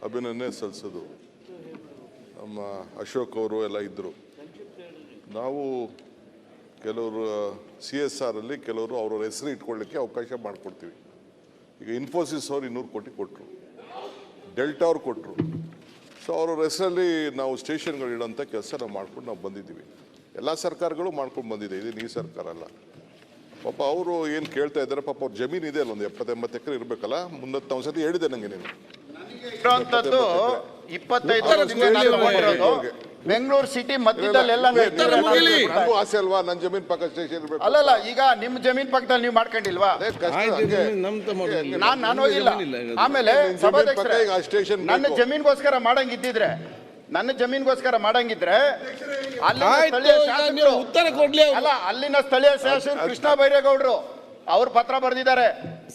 ಅಭಿನಂದನೆ ಸಲ್ಲಿಸೋದು. ನಮ್ಮ ಅಶೋಕ್ ಅವರು ಎಲ್ಲ ಇದ್ದರು. ನಾವು ಕೆಲವರು CSR ಅಲ್ಲಿ ಕೆಲವರು ಅವ್ರವ್ರ ಹೆಸರು ಇಟ್ಕೊಳ್ಳಿಕ್ಕೆ ಅವಕಾಶ ಮಾಡಿಕೊಡ್ತೀವಿ. ಈಗ ಇನ್ಫೋಸಿಸ್ ಅವ್ರು 200 ಕೋಟಿ ಕೊಟ್ಟರು, ಡೆಲ್ಟಾ ಅವ್ರು ಕೊಟ್ಟರು. ಸೊ ಅವ್ರವ್ರ ಹೆಸರಲ್ಲಿ ನಾವು ಸ್ಟೇಷನ್ಗಳು ಇಡೋಂಥ ಕೆಲಸ ನಾವು ಮಾಡ್ಕೊಂಡು ನಾವು ಬಂದಿದ್ದೀವಿ. ಎಲ್ಲ ಸರ್ಕಾರಗಳು ಮಾಡ್ಕೊಂಡು ಬಂದಿದೆ, ಇದು ಈ ಸರ್ಕಾರ ಅಲ್ಲ. ಪಾಪ ಅವರು ಏನು ಕೇಳ್ತಾ ಇದ್ದಾರೆ, ಪಾಪ ಅವ್ರ ಜಮೀನು ಇದೆ ಅಲ್ಲ, ಒಂದು 70-80 ಎಕರೆ ಇರಬೇಕಲ್ಲ. ಮುಂದೆ ತಾವು ಸತಿ ಹೇಳಿದೆ ನನಗೆ, ನೀನು 25 ಬೆಂಗಳೂರು ಸಿಟಿ ಮಧ್ಯದಲ್ಲೆಲ್ಲ ಆಸೆ ಅಲ್ವಾ ನನ್ನ ಜಮೀನ್ ಪಕ್ಕ ಸ್ಟೇಷನ್ ಇರಬೇಕು. ಅಲ್ಲಲ್ಲ, ಈಗ ನಿಮ್ಮ ಜಮೀನ್ ಪಕ್ಕದಲ್ಲಿ ನೀವು ಮಾಡ್ಕೊಂಡಿಲ್ವಾ? ನಾನು ಹೋಗಿಲ್ಲ. ಆಮೇಲೆ ನನ್ನ ಜಮೀನ್ಗೋಸ್ಕರ ಮಾಡಂಗಿದ್ದಿದ್ರೆ ಉತ್ತರ ಕೊಡ್ಲಿ. ಅಲ್ಲ, ಅಲ್ಲಿನ ಸ್ಥಳೀಯ ಶಾಸಕರು ಕೃಷ್ಣ ಬೈರೇಗೌಡರು ಅವ್ರು ಪತ್ರ ಬರೆದಿದ್ದಾರೆ.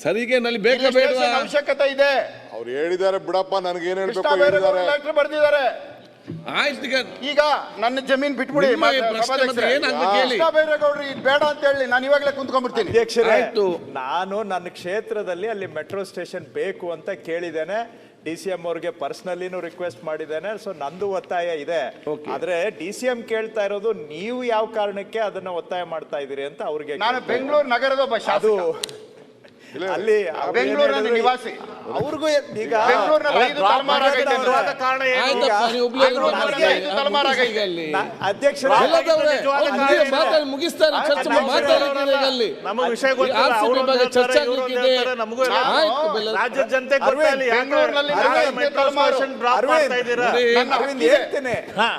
ಸರಿಗೆ ನಲ್ಲಿ ಬೇಕಾ ಬೇಡ ಅವಶ್ಯಕತೆ ಇದೆ ಅವ್ರು ಹೇಳಿದ್ದಾರೆ. ಬಿಡಪ್ಪ, ನನಗೆ ಏನ್ ಹೇಳ್ಬೇಕು ಲೆಟರ್ ಬರೆದಿದ್ದಾರೆ. ಆಯ್ತು, ಈಗ ನನ್ನ ಜಮೀನ್ ಬಿಟ್ಬಿಡಿ. ಕೃಷ್ಣ ಬೈರೇಗೌಡರು ಇದು ಬೇಡ ಅಂತ ಹೇಳಿ ನಾನು ಇವಾಗಲೇ ಕುಂತ್ಕೊಂಡ್ಬಿಡ್ತೀನಿ. ಅಧ್ಯಕ್ಷರೇ, ನಾನು ನನ್ನ ಕ್ಷೇತ್ರದಲ್ಲಿ ಅಲ್ಲಿ ಮೆಟ್ರೋ ಸ್ಟೇಷನ್ ಬೇಕು ಅಂತ ಕೇಳಿದ್ದೇನೆ. DCM ಅವ್ರಿಗೆ ಪರ್ಸನಲಿನೂ ರಿಕ್ವೆಸ್ಟ್ ಮಾಡಿದ್ದೇನೆ. ಸೊ ನಂದು ಒತ್ತಾಯ ಇದೆ. ಆದ್ರೆ DCM ಕೇಳ್ತಾ ಇರೋದು ನೀವು ಯಾವ ಕಾರಣಕ್ಕೆ ಅದನ್ನ ಒತ್ತಾಯ ಮಾಡ್ತಾ ಇದೀರಿ ಅಂತ ಅವ್ರಿಗೆ. ನಾನು ಬೆಂಗಳೂರು ನಗರದ ಒಬ್ಬ ಶಾಸಕ, ಅಲ್ಲಿ ಬೆಂಗಳೂರಿನ ನಿವಾಸಿ. ಅವ್ರಿಗೂ ಈಗ ಮುಗಿಸ್ತಾರೆ ಚರ್ಚೆ ರಾಜ್ಯದ ಜನತೆ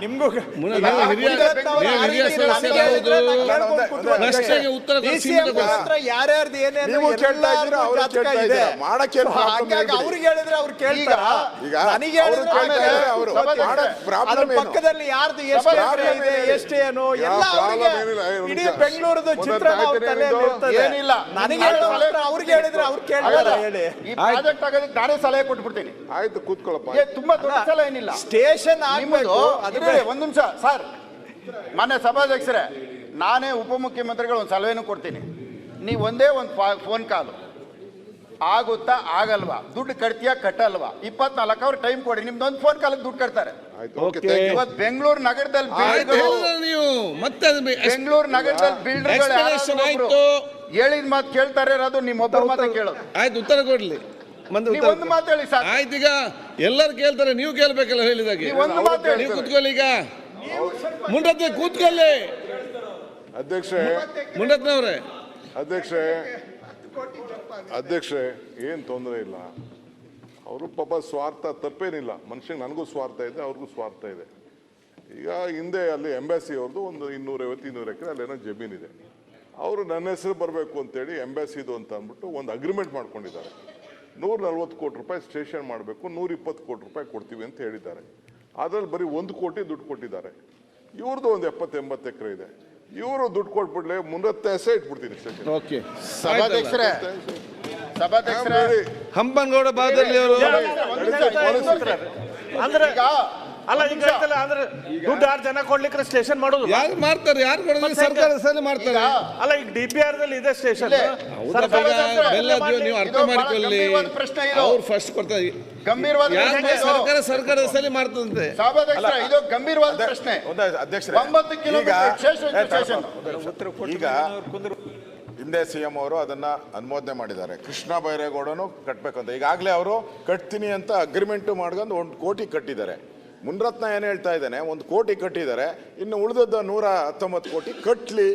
ನಿಮ್ಗೂ ಯಾರ್ಯಾರ್ದು ಏನೇನು ಮಾಡಕ್ಕೆ ಅವ್ರಿಗೆ ಹೇಳಿದ್ರೆ ಅವ್ರು ಕೇಳ್ತಾರ, ನನಗೆ ಪಕ್ಕದಲ್ಲಿ ಯಾರ್ದು ಎಷ್ಟು ಏನು ಎಲ್ಲ ಇಡೀ ಬೆಂಗಳೂರದ ಚಿತ್ರ ಏನಿಲ್ಲ. ನನಗೆ ಅವ್ರಿಗೆ ಹೇಳಿದ್ರೆ ಅವ್ರು ಕೇಳ್ತಾರ. ಹೇಳಿ, ಈ ಪ್ರಾಜೆಕ್ಟ್ ಆಗೋದಕ್ಕೆ ನಾನೇ ಸಲಹೆ ಕೊಟ್ಬಿಡ್ತೀನಿ. ಆಯ್ತು, ಕೂತ್ಕೊಳ್ಳಪ್ಪ. ತುಂಬಾ ದೊಡ್ಡ ಸಲಹೆ ಏನಿಲ್ಲ. ಸ್ಟೇಷನ್ ಆಗ್ಬೋದು. ಒಂದ್ ನಿಮಿಷ ಸರ್, ಮಾನ್ಯ ಸಭಾಧ್ಯಕ್ಷರೇ, ನಾನೇ ಉಪಮುಖ್ಯಮಂತ್ರಿಗಳು ಒಂದು ಸಲಹೆನೂ ಕೊಡ್ತೀನಿ. ನೀವು ಒಂದೇ ಒಂದು ಫೋನ್ ಕಾಲು ಆಗುತ್ತಾ ಆಗಲ್ವಾ, ದುಡ್ಡು ಕಟ್ತೀಯಾ ಕಟ್ಟಲ್ವಾ, 24 ಅವರ್ ಟೈಮ್ ಕೊಡಿ, ನಿಮ್ದೊಂದು ಫೋನ್ ಕಾಲಕ್ಕೆ ದುಡ್ಡು ಕಟ್ತಾರೆ. ಇವತ್ತು ಬೆಂಗಳೂರು ನಗರದಲ್ಲಿ ಬೆಂಗಳೂರು ನಗರದಲ್ಲಿ ಬಿಲ್ಡರ್ಗಳು ಹೇಳಿದ ಮಾತು ಕೇಳ್ತಾರೆ ಇರೋದು ನಿಮ್ಮೊಬ್ಬರ ಮಾತು ಕೇಳೋದು. ಆಯ್ತು, ಉತ್ತರ ಕೊಡ್ಲಿ. ಒಂದು ಮಾತು ಹೇಳಿ ಸರ್. ಆಯ್ತು, ಈಗ ಎಲ್ಲರೂ ಕೇಳ್ತಾರೆ, ನೀವು ಕೇಳ್ಬೇಕಲ್ಲ ಹೇಳಿದಾಗೆ. ಒಂದು ಮಾತು ಹೇಳಿ, ಕೂತ್ಕೊಳ್ಳಿ. ಈಗ ಮುಂಡತ್ನ ಕೂತ್ಕೊಳ್ಳಿ. ಮುಂಡತ್ನವ್ರೆ, ಅಧ್ಯಕ್ಷೆ ಏನು ತೊಂದರೆ ಇಲ್ಲ. ಅವರು ಪಾಪ ಸ್ವಾರ್ಥ ತಪ್ಪೇನಿಲ್ಲ. ಮನುಷ್ಯಂಗೆ ನನಗೂ ಸ್ವಾರ್ಥ ಇದೆ, ಅವ್ರಿಗೂ ಸ್ವಾರ್ಥ ಇದೆ. ಈಗ ಹಿಂದೆ ಅಲ್ಲಿ ಎಂಬಾಸಿ ಅವ್ರದ್ದು ಒಂದು 250-200 ಎಕರೆ ಅಲ್ಲೇನೋ ಜಮೀನಿದೆ. ಅವರು ನನ್ನ ಹೆಸರು ಬರಬೇಕು ಅಂತೇಳಿ ಎಂಬಾಸಿದು ಅಂತ ಅಂದ್ಬಿಟ್ಟು ಒಂದು ಅಗ್ರಿಮೆಂಟ್ ಮಾಡ್ಕೊಂಡಿದ್ದಾರೆ. 140 ಕೋಟಿ ರೂಪಾಯಿ ಸ್ಟೇಷನ್ ಮಾಡಬೇಕು, 120 ಕೋಟಿ ರೂಪಾಯಿ ಕೊಡ್ತೀವಿ ಅಂತ ಹೇಳಿದ್ದಾರೆ. ಅದರಲ್ಲಿ ಬರೀ 1 ಕೋಟಿ ದುಡ್ಡು ಕೊಟ್ಟಿದ್ದಾರೆ. ಇವ್ರದ್ದು ಒಂದು 70-80 ಎಕರೆ ಇದೆ. ಇವರು ದುಡ್ಡು ಕೊಟ್ಬಿಡ್ಲೆ, ಮುಂದತ್ತೆ ಇಟ್ಬಿಡ್ತೀನಿ ಸ್ಟೇಷನ್. ಓಕೆ, ಸಭಾಧ್ಯಕ್ಷರೇ, ಹಂಪನಗೌಡ ಬಾದಲ್ಲಿ ಅವರು ಅಂದ್ರೆ ಅಲ್ಲ, ಈಗ ಅಂದ್ರೆ ದುಡ್ಡು 6 ಜನ ಕೊಡ್ಲಿಕ್ಕೆ ಸ್ಟೇಷನ್ ಮಾಡೋದು ಯಾರು ಮಾಡ್ತಾರೆ? ಯಾರು ಕೊಡೋದು? ಸರ್ಕಾರ ಮಾಡ್ತಾರೆ. ಅಲ್ಲ, ಈಗ DPR ದಲ್ಲಿ ಇದೆ ಸ್ಟೇಷನ್. ನೀವು ಅರ್ಥ ಮಾಡಿಕೊಳ್ಳಿ, ಅವ್ರು ಫಸ್ಟ್ ಕೊಡ್ತಾರೆ. ಗಂಭೀರವಾದ ಸರ್ಕಾರದ ಸಲ ಮಾಡ್ತದಂತೆ. ಇದು ಗಂಭೀರವಾದ ಪ್ರಶ್ನೆ. ಅಧ್ಯಕ್ಷರೇ, 9 ಕಿಲೋಮೀಟರ್ ಈಗ ಹಿಂದೆ CM ಅವರು ಅದನ್ನ ಅನುಮೋದನೆ ಮಾಡಿದ್ದಾರೆ. ಕೃಷ್ಣ ಬೈರೇಗೌಡನು ಕಟ್ಟಬೇಕಂತ ಈಗಾಗಲೇ ಅವರು ಕಟ್ತೀನಿ ಅಂತ ಅಗ್ರಿಮೆಂಟ್ ಮಾಡ್ಕೊಂಡು 1 ಕೋಟಿ ಕಟ್ಟಿದ್ದಾರೆ. ಮುನ್ರತ್ನ ಏನು ಹೇಳ್ತಾ ಇದ್ದಾನೆ, 1 ಕೋಟಿ ಕಟ್ಟಿದ್ದಾರೆ, ಇನ್ನು ಉಳಿದದ್ದು 119 ಕೋಟಿ ಕಟ್ಟಲಿ